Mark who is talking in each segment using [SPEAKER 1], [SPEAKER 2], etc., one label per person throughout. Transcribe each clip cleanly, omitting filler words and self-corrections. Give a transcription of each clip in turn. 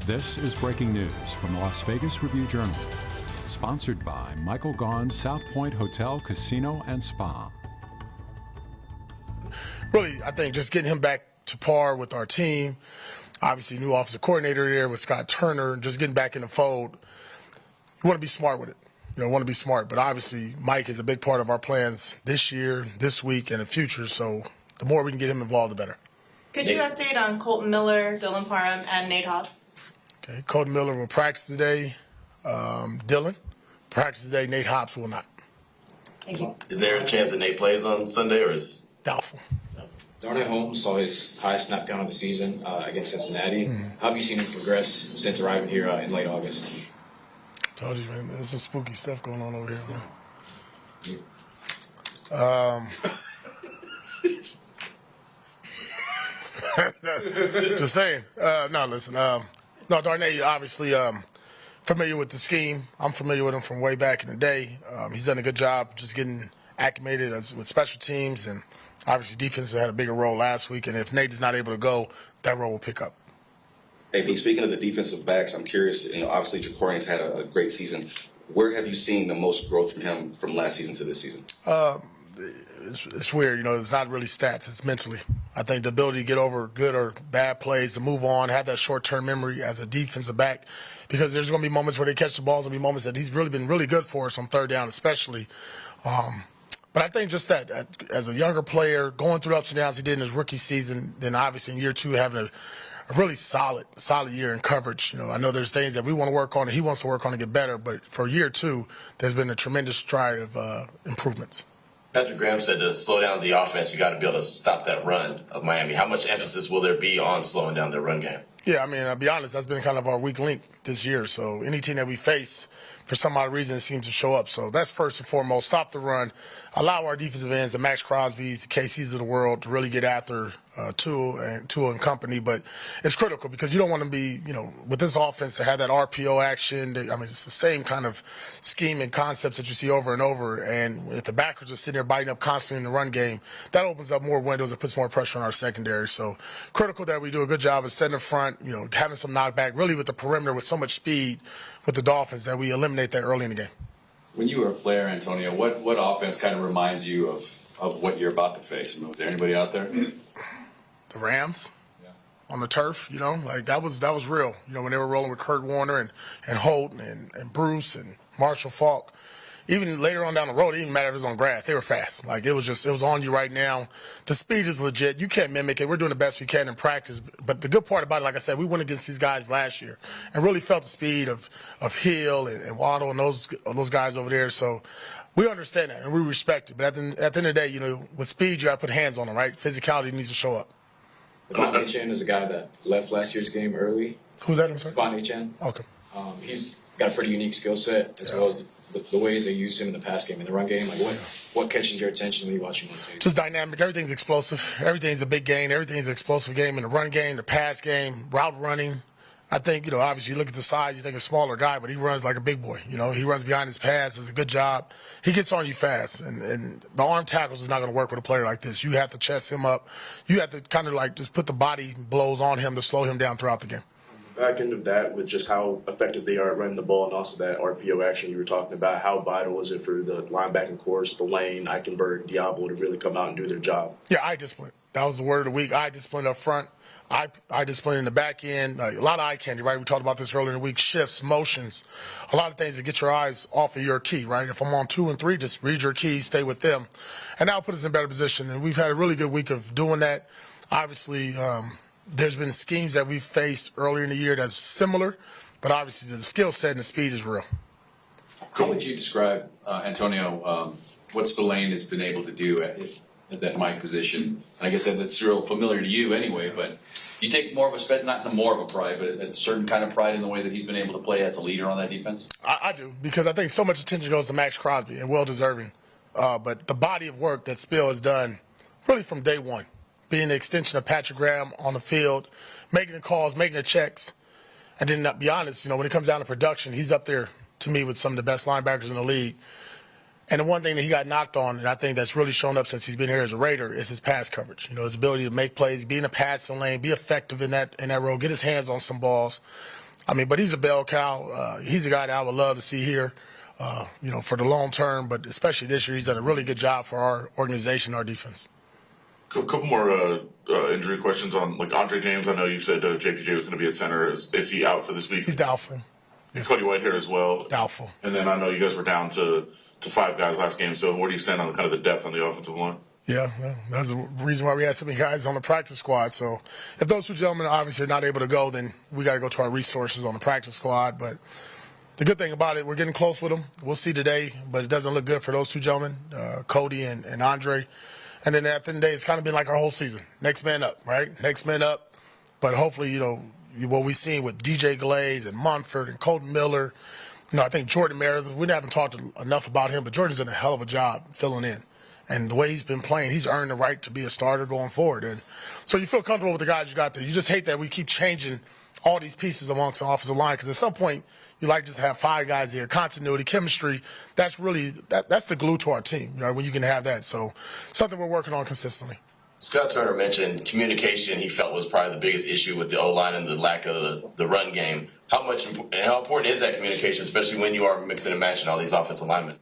[SPEAKER 1] This is breaking news from the Las Vegas Review-Journal, sponsored by Michael Gaughan's South Point Hotel, Casino, and Spa.
[SPEAKER 2] Really, I think just getting him back to par with our team, obviously new offensive coordinator there with Scott Turner, and just getting back in the fold. You want to be smart with it. Want to be smart. But obviously, Mike is a big part of our plans this year, this week, and the future. So the more we can get him involved, the better.
[SPEAKER 3] Could you update on Colton Miller, Dylan Parham, and Nate Hobbs?
[SPEAKER 2] Okay, Colton Miller will practice today. Dylan practice today. Nate Hobbs will not.
[SPEAKER 3] Thank you.
[SPEAKER 4] Is there a chance that Nate plays on Sunday, or is
[SPEAKER 2] Doubtful.
[SPEAKER 5] Darnell Holmes saw his highest snap count of the season against Cincinnati. How have you seen him progress since arriving here in late August?
[SPEAKER 2] Told you, man. There's some spooky stuff going on over here, man. Just saying. No, listen. No, Darnell, obviously familiar with the scheme. I'm familiar with him from way back in the day. He's done a good job just getting acclimated with special teams, and obviously defense had a bigger role last week. And if Nate is not able to go, that role will pick up.
[SPEAKER 6] AP, speaking of the defensive backs, I'm curious, obviously Jacorian's had a great season. Where have you seen the most growth from him from last season to this season?
[SPEAKER 2] It's weird, it's not really stats, it's mentally. I think the ability to get over good or bad plays, to move on, have that short-term memory as a defensive back, because there's going to be moments where they catch the balls, and be moments that he's really been really good for us on third down especially. But I think just that as a younger player, going through ups and downs he did in his rookie season, then obviously in year two having a really solid year in coverage. I know there's things that we want to work on and he wants to work on to get better, but for year two, there's been a tremendous stride of improvements.
[SPEAKER 4] Patrick Graham said to slow down the offense, you got to be able to stop that run of Miami. How much emphasis will there be on slowing down their run game? Yeah, I'll be honest, that's been kind of our weak link this year. So any team that we face, for some odd reason, it seems to show up. So that's first and foremost, stop the run, allow our defensive ends, the Max Crosby's, the KC's of the world, to really get after Tua and company. But it's critical because you don't want to be, with this offense to have that RPO action. It's the same kind of scheme and concepts that you see over and over. And if the backers are sitting there biting up constantly in the run game, that opens up more windows and puts more pressure on our secondary. So critical that we do a good job of setting the front, having some knockback, really with the perimeter with so much speed with the Dolphins that we eliminate that early in the game.
[SPEAKER 7] When you were a player, Antonio, what offense kind of reminds you of what you're about to face? Was there anybody out there?
[SPEAKER 2] The Rams on the turf, that was real. When they were rolling with Kurt Warner and Holt and Bruce and Marshall Faulk. Even later on down the road, it didn't matter if it was on grass. They were fast. It was on you right now. The speed is legit. You can't mimic it. We're doing the best we can in practice. But the good part about it, like I said, we went against these guys last year and really felt the speed of Hill and Waddle and those guys over there. So we understand that and we respect it. But at the end of the day, with speed, you got to put hands on them, right? Physicality needs to show up.
[SPEAKER 5] Devontae Chen is a guy that left last year's game early.
[SPEAKER 2] Who's that? I'm sorry?
[SPEAKER 5] Devontae Chen.
[SPEAKER 2] Okay.
[SPEAKER 5] He's got a pretty unique skill set as well as the ways they use him in the pass game and the run game. What catches your attention when you watch him on tape?
[SPEAKER 2] Just dynamic. Everything's explosive. Everything's a big game. Everything's an explosive game in the run game, the pass game, route running. I think, obviously you look at the size, you think a smaller guy, but he runs like a big boy. He runs behind his pads, does a good job. He gets on you fast, and the arm tackles is not going to work with a player like this. You have to chest him up. You have to kind of just put the body blows on him to slow him down throughout the game.
[SPEAKER 8] Back end of that, with just how effective they are at running the ball and also that RPO action you were talking about, how vital is it for the linebacking course, the Lane, Eichenberg, Diablo to really come out and do their job?
[SPEAKER 2] Yeah, eye discipline. That was the word of the week. Eye discipline up front. Eye discipline in the back end. A lot of eye candy, right? We talked about this earlier in the week. Shifts, motions, a lot of things to get your eyes off of your key, right? If I'm on 2 and 3, just read your keys, stay with them. And that'll put us in a better position. And we've had a really good week of doing that. Obviously, there's been schemes that we've faced earlier in the year that's similar, but obviously the skill set and the speed is real.
[SPEAKER 7] How would you describe, Antonio, what Spillane has been able to do at that Mike position? And I guess that's real familiar to you anyway, but you take more of a pride, but a certain kind of pride in the way that he's been able to play as a leader on that defense?
[SPEAKER 2] I do, because I think so much attention goes to Max Crosby, and well-deserving. But the body of work that Spill has done really from day one, being the extension of Patrick Graham on the field, making the calls, making the checks. And then, to be honest, when it comes down to production, he's up there, to me, with some of the best linebackers in the league. And the one thing that he got knocked on, and I think that's really shown up since he's been here as a Raider, is his pass coverage. His ability to make plays, be in the passing lane, be effective in that role, get his hands on some balls. I mean, but he's a bell cow. He's a guy that I would love to see here, for the long term, but especially this year, he's done a really good job for our organization, our defense.
[SPEAKER 9] A couple more injury questions on, like, Andre James. I know you said JPJ was going to be at center. Is he out for this week?
[SPEAKER 2] He's doubtful.
[SPEAKER 9] Yes. Cody Whitehair as well.
[SPEAKER 2] Doubtful.
[SPEAKER 9] And then I know you guys were down to 5 guys last game. So where do you stand on kind of the depth on the offensive line?
[SPEAKER 2] Yeah, well, that's the reason why we had so many guys on the practice squad. So if those two gentlemen obviously are not able to go, then we got to go to our resources on the practice squad. But the good thing about it, we're getting close with them. We'll see today, but it doesn't look good for those two gentlemen, Cody and Andre. And then at the end of the day, it's kind of been like our whole season. Next man up, right? Next man up. But hopefully, what we've seen with DJ Glaze and Monfort and Colton Miller, I think Jordan Meredith, we haven't talked enough about him, but Jordan's done a hell of a job filling in. And the way he's been playing, he's earned the right to be a starter going forward. And so you feel comfortable with the guys you got there. You just hate that we keep changing all these pieces amongst the offensive line, because at some point you like just to have 5 guys there. Continuity, chemistry, that's really that's the glue to our team, when you can have that. So something we're working on consistently.
[SPEAKER 4] Scott Turner mentioned communication. He felt was probably the biggest issue with the O-line and the lack of the run game. How important is that communication, especially when you are mixing and matching all these offensive linemen?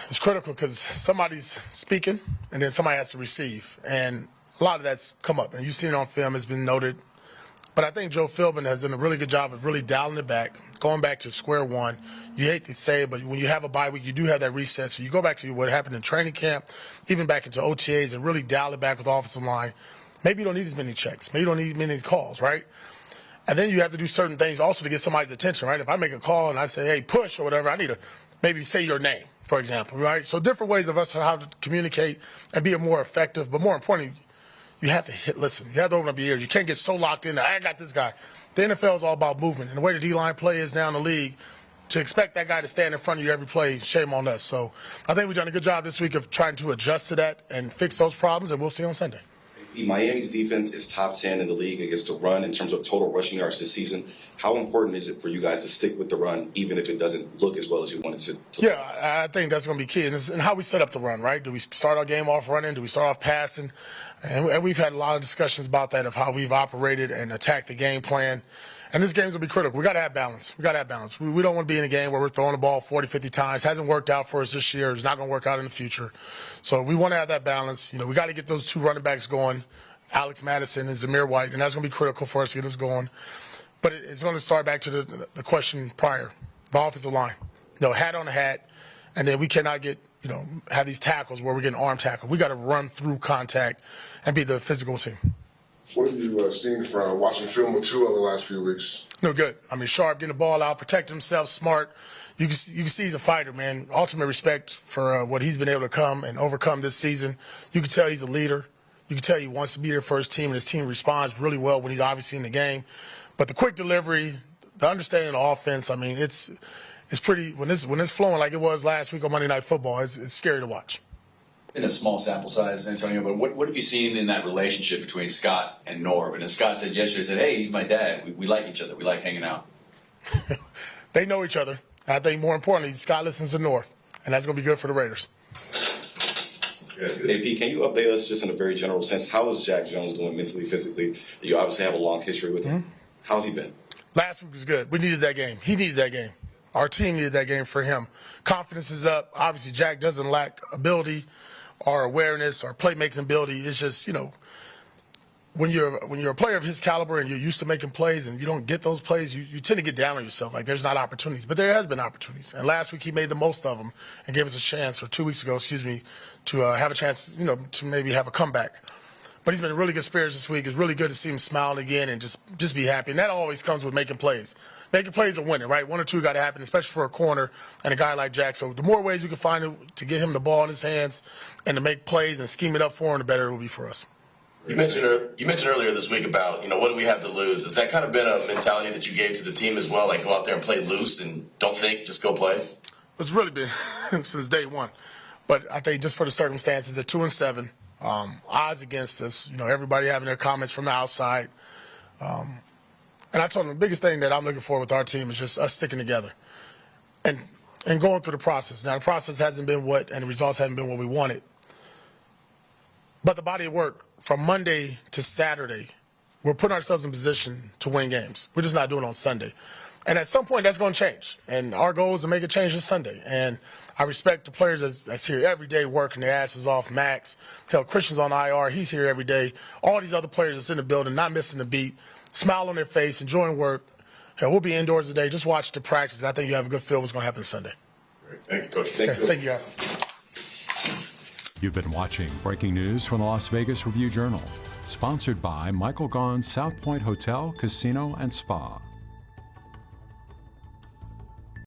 [SPEAKER 2] It's critical because somebody's speaking and then somebody has to receive. And a lot of that's come up. And you've seen it on film. It's been noted. But I think Joe Philbin has done a really good job of really dialing it back, going back to square one. You hate to say it, but when you have a bye week, you do have that reset. So you go back to what happened in training camp, even back into OTAs, and really dial it back with the offensive line. Maybe you don't need as many checks. Maybe you don't need many calls, right? And then you have to do certain things also to get somebody's attention, right? If I make a call and I say, hey, push or whatever, I need to maybe say your name, for example, right? So different ways of us how to communicate and be more effective. But more importantly, you have to listen. You have to open up your ears. You can't get so locked in. I got this guy. The NFL is all about movement. And the way the D-line play is now in the league, to expect that guy to stand in front of you every play, shame on us. So I think we've done a good job this week of trying to adjust to that and fix those problems, and we'll see on Sunday.
[SPEAKER 6] Miami's defense is top 10 in the league against the run in terms of total rushing yards this season. How important is it for you guys to stick with the run, even if it doesn't look as well as you want it to?
[SPEAKER 2] Yeah, I think that's going to be key. And how we set up the run, right? Do we start our game off running? Do we start off passing? And we've had a lot of discussions about that, of how we've operated and attacked the game plan. And this game's going to be critical. We got to have balance. We don't want to be in a game where we're throwing the ball 40, 50 times. Hasn't worked out for us this year. It's not going to work out in the future. So we want to have that balance. We got to get those 2 running backs going, Alex Madison and Zamir White, and that's going to be critical for us to get us going. But it's going to start back to the question prior, the offensive line. Hat on the hat, and then we cannot get, have these tackles where we're getting arm tackle. We got to run through contact and be the physical team.
[SPEAKER 10] What have you seen from watching film with Tua the last few weeks?
[SPEAKER 2] No, good. I mean, sharp, getting the ball out, protecting himself, smart. You can see he's a fighter, man. Ultimate respect for what he's been able to come and overcome this season. You can tell he's a leader. You can tell he wants to be there for his team, and his team responds really well when he's obviously in the game. But the quick delivery, the understanding of the offense, I mean, it's pretty – when it's flowing like it was last week on Monday Night Football, it's scary to watch.
[SPEAKER 7] In a small sample size, Antonio, but what have you seen in that relationship between Scott and Norv? And as Scott said yesterday, hey, he's my dad. We like each other. We like hanging out.
[SPEAKER 2] They know each other. I think more importantly, Scott listens to Norv, and that's going to be good for the Raiders.
[SPEAKER 6] AP, can you update us just in a very general sense? How is Jack Jones doing mentally, physically? You obviously have a long history with him. How's he been?
[SPEAKER 2] Last week was good. We needed that game. He needed that game. Our team needed that game for him. Confidence is up. Obviously, Jack doesn't lack ability or awareness or playmaking ability. It's just, when you're a player of his caliber and you're used to making plays and you don't get those plays, you tend to get down on yourself. Like, there's not opportunities. But there has been opportunities. And last week he made the most of them and gave us a chance, or 2 weeks ago, to have a chance, to maybe have a comeback. But he's been in really good spirits this week. It's really good to see him smiling again and just be happy. And that always comes with making plays. Making plays are winning, right? 1 or 2 got to happen, especially for a corner and a guy like Jack. So the more ways we can find to get him the ball in his hands and to make plays and scheme it up for him, the better it will be for us.
[SPEAKER 4] You mentioned earlier this week about, what do we have to lose? Has that kind of been a mentality that you gave to the team as well? Like, go out there and play loose and don't think, just go play?
[SPEAKER 2] It's really been since day one. But I think just for the circumstances, at 2-7, odds against us, everybody having their comments from the outside. And I told them the biggest thing that I'm looking for with our team is just us sticking together and going through the process. Now, the process hasn't been and the results haven't been what we wanted. But the body of work from Monday to Saturday we're putting ourselves in position to win games. We're just not doing it on Sunday. And at some point, that's going to change. And our goal is to make a change this Sunday. And I respect the players that's here every day working their asses off. Max, hell, Christian's on IR. He's here every day. All these other players that's in the building, not missing a beat, smile on their face, enjoying work. Hell, we'll be indoors today. Just watch the practice. I think you have a good feel what's going to happen Sunday.
[SPEAKER 9] Great. Thank you, Coach.
[SPEAKER 2] Thank you, guys.
[SPEAKER 1] You've been watching Breaking News from the Las Vegas Review-Journal, sponsored by Michael Gaughan's South Point Hotel, Casino, and Spa.